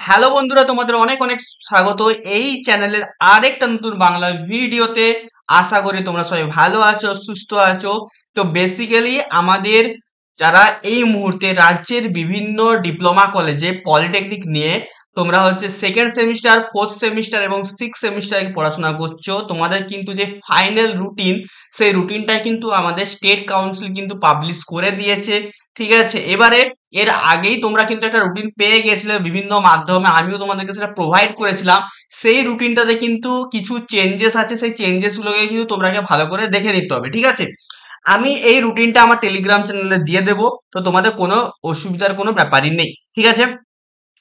Hello বন্ধুরা, তোমাদের অনেক অনেক স্বাগত এই চ্যানেলের আরেকটা নতুন বাংলা ভিডিওতে। আশা করি তোমরা সবাই ভালো আছো, সুস্থ আছো। তো বেসিক্যালি আমাদের যারা এই মুহূর্তে রাজ্যের বিভিন্ন ডিপ্লোমা কলেজে পলিটেকনিক নিয়ে তোমরা হচ্ছে সেকেন্ড সেমিস্টার, ফোর্থ সেমিস্টার এবং সিক্স সেমিস্টারে পড়াশোনা করছো, তোমাদের কিন্তু যে ফাইনাল রুটিন, সেই রুটিনটা কিন্তু আমাদের স্টেট কাউন্সিল কিন্তু পাবলিশ করে দিয়েছে। ঠিক আছে, এবারে এর আগেই তোমরা কিন্তু একটা রুটিন পেয়ে গেছিলে বিভিন্ন মাধ্যমে, আমিও তোমাদেরকে সেটা প্রোভাইড করেছিলাম। সেই রুটিনটাতে কিন্তু কিছু চেঞ্জেস আছে, সেই চেঞ্জেস গুলোকে কিন্তু তোমরাকে ভালো করে দেখে নিতে হবে। ঠিক আছে, আমি এই রুটিনটা আমার টেলিগ্রাম চ্যানেলে দিয়ে দেবো, তো তোমাদের কোনো অসুবিধার কোনো ব্যাপারই নেই। ঠিক আছে,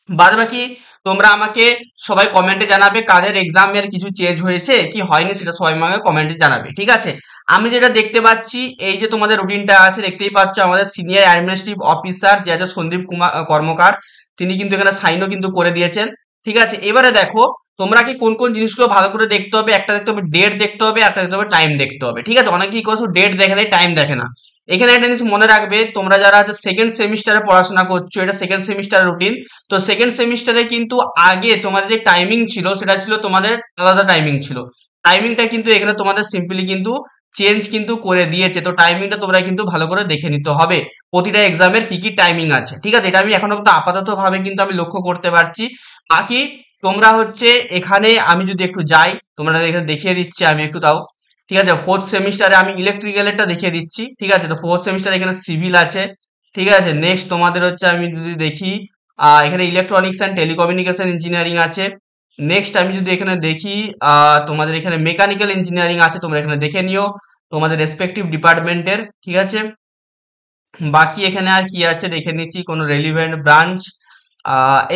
বাদ বাকি তোমরা আমাকে সবাই কমেন্টে জানাবে কাদের এক্সামের কিছু চেঞ্জ হয়েছে কি হয়নি, সেটা সবাই আমাকে কমেন্টে জানাবে। ঠিক আছে, আমি যেটা দেখতে পাচ্ছি, এই যে তোমাদের রুটিনটা আছে দেখতেই পাচ্ছ, আমাদের সিনিয়র অ্যাডমিনিস্ট্রেটিভ অফিসার যে আছে সন্দীপ কুমার কর্মকার, তিনি কিন্তু এখানে সাইনও কিন্তু করে দিয়েছেন। ঠিক আছে, এবারে দেখো তোমরা কি কোন কোন জিনিসগুলো ভালো করে দেখতে হবে। একটা দেখতে হবে ডেট দেখতে হবে, একটা দেখতে হবে টাইম দেখতে হবে। ঠিক আছে, অনেকেই করছো ডেট দেখে নেয়, টাইম দেখে না। এখানে একটা জিনিস মনে রাখবে, তোমরা যারা হচ্ছে সেকেন্ড সেমিস্টারে পড়াশোনা করছো, এটা সেকেন্ড সেমিস্টার রুটিন। তো সেকেন্ড সেমিস্টারে কিন্তু আগে তোমাদের যে টাইমিং ছিল সেটা ছিল তোমাদের আলাদা টাইমিং ছিল। টাইমিংটা কিন্তু এখানে তোমাদের সিম্পলি কিন্তু চেঞ্জ কিন্তু করে দিয়েছে। তো টাইমিংটা তোমরা কিন্তু ভালো করে দেখে নিতে হবে, প্রতিটা এক্সামের কি কি টাইমিং আছে। ঠিক আছে, এটা আমি এখনো পর্যন্ত আপাতত ভাবে কিন্তু আমি লক্ষ্য করতে পারছি। বাকি তোমরা হচ্ছে এখানে আমি যদি একটু যাই, তোমরা এখানে দেখিয়ে দিচ্ছি আমি একটু, তাও ঠিক আছে। ফোর্থ সেমিস্টারে আমি ইলেকট্রিক্যালেরটা দেখিয়ে দিচ্ছি। ঠিক আছে, তো ফোর্থ সেমিস্টারে এখানে সিভিল আছে। ঠিক আছে, নেক্সট তোমাদের হচ্ছে আমি যদি দেখি, এখানে ইলেকট্রনিক্স অ্যান্ড টেলিকমিউনিকেশন ইঞ্জিনিয়ারিং আছে। নেক্সট আমি যদি এখানে দেখি, তোমাদের এখানে মেকানিক্যাল ইঞ্জিনিয়ারিং আছে, তোমরা এখানে দেখে নিও তোমাদের রেসপেক্টিভ ডিপার্টমেন্টের। ঠিক আছে, বাকি এখানে আর কি আছে দেখে নিচ্ছি, কোনো রেলিভেন্ট ব্রাঞ্চ।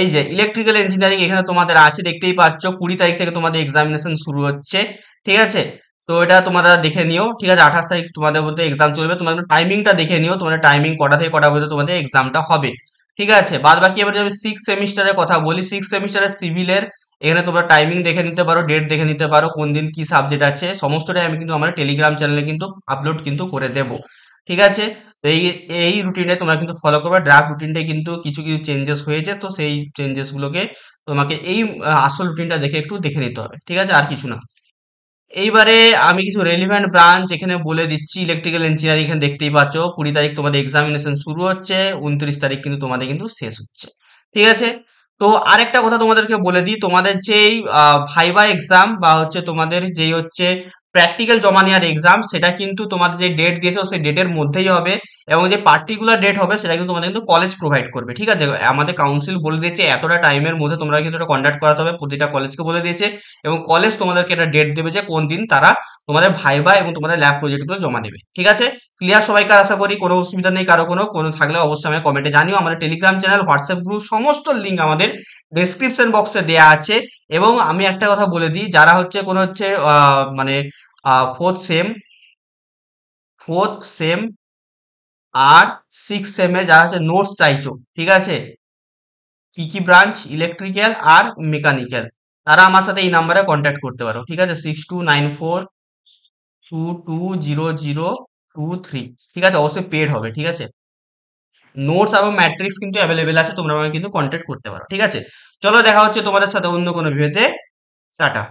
এই যে ইলেকট্রিক্যাল ইঞ্জিনিয়ারিং এখানে তোমাদের আছে, দেখতেই পাচ্ছ 20 তারিখ থেকে তোমাদের এক্সামিনেশন শুরু হচ্ছে। ঠিক আছে, তো এটা তোমরা দেখে নিও। ঠিক আছে, 28 তারিখ তোমাদের মধ্যে এক্সাম চলবে, তোমাদের টাইমিংটা দেখে নিও, তোমাদের টাইমিং কটা থেকে কটা পর্যন্ত তোমাদের এক্সামটা হবে। ঠিক আছে, বাদ বাকি এবার যদি আমি সিক্স সেমিস্টারের কথা বলি, সিক্স সেমিস্টারের সিভিলের এখানে তোমরা টাইমিং দেখে নিতে পারো, ডেট দেখে নিতে পারো, কোন দিন কি সাবজেক্ট আছে, সমস্তটাই আমি কিন্তু আমার টেলিগ্রাম চ্যানেলে কিন্তু আপলোড কিন্তু করে দেবো। ঠিক আছে, তো এই এই রুটিনে তোমরা কিন্তু ফলো করবে। ড্রাফট রুটিনটা কিন্তু কিছু কিছু চেঞ্জেস হয়েছে, তো সেই চেঞ্জেস গুলোকে তোমাকে এই আসল রুটিনটা দেখে একটু দেখে নিতে হবে। ঠিক আছে, আর কিছু না। এইবারে আমি কিছু রেলিভেন্ট ব্রাঞ্চ এখানে বলে দিচ্ছি। ইলেকট্রিক্যাল ইঞ্জিনিয়ারিং এখানে দেখতেই পাচ্ছ 20 তারিখ তোমাদের এক্সামিনেশন শুরু হচ্ছে, 29 তারিখ কিন্তু তোমাদের কিন্তু শেষ হচ্ছে। ঠিক আছে, তো আরেকটা কথা তোমাদেরকে বলে দিই, তোমাদের যেই ভাইবা এক্সাম বা হচ্ছে তোমাদের যেই হচ্ছে প্র্যাকটিক্যাল জমা নেওয়ার এক্সাম, সেটা কিন্তু তোমাদের যে ডেট দিয়েছে সেই ডেটের মধ্যেই হবে, এবং যে পার্টিকুলার ডেট হবে সেটা কিন্তু তোমাদের কিন্তু কলেজ প্রোভাইড করবে। ঠিক আছে, আমাদের কাউন্সিল বলে দিয়েছে এতটা টাইমের মধ্যে তোমরা কিন্তু এটা কন্ডাক্ট করাতে হবে, প্রতিটা কলেজকে বলে দিয়েছে, এবং কলেজ তোমাদেরকে একটা ডেট দেবে যে কোন দিন তারা তোমাদের ভাইবা এবং তোমাদের ল্যাব প্রজেক্টগুলো জমা দেবে। ঠিক আছে, ক্লিয়ার সবাইকার? আশা করি কোনো অসুবিধা নেই, কারো কোনো কোনো থাকলে অবশ্যই আমাকে কমেন্টে জানিও। আমাদের টেলিগ্রাম চ্যানেল, হোয়াটসঅ্যাপ গ্রুপ সমস্ত লিঙ্ক আমাদের ডেসক্রিপশন বক্সে দেওয়া আছে। এবং আমি একটা কথা বলে দিই, যারা হচ্ছে কোনো হচ্ছে মানে ফোর্থ সেম, আর সিক্স সেমে যারা হচ্ছে নোটস চাইছো, ঠিক আছে, কি কি ব্রাঞ্চ, ইলেকট্রিক্যাল আর মেকানিক্যাল, তারা আমার সাথে এই নাম্বারে কন্ট্যাক্ট করতে পারো। ঠিক আছে, 6294220023। ঠিক আছে, অবশ্যই পেড হবে। ঠিক আছে, নোটস এবং ম্যাট্রিক্স কিন্তু অ্যাভেলেবেল আছে, তোমরা আমাকে কিন্তু কন্ট্যাক্ট করতে পারো। ঠিক আছে, চলো দেখা হচ্ছে তোমাদের সাথে অন্য কোনো ভিডিওতে। টাটা।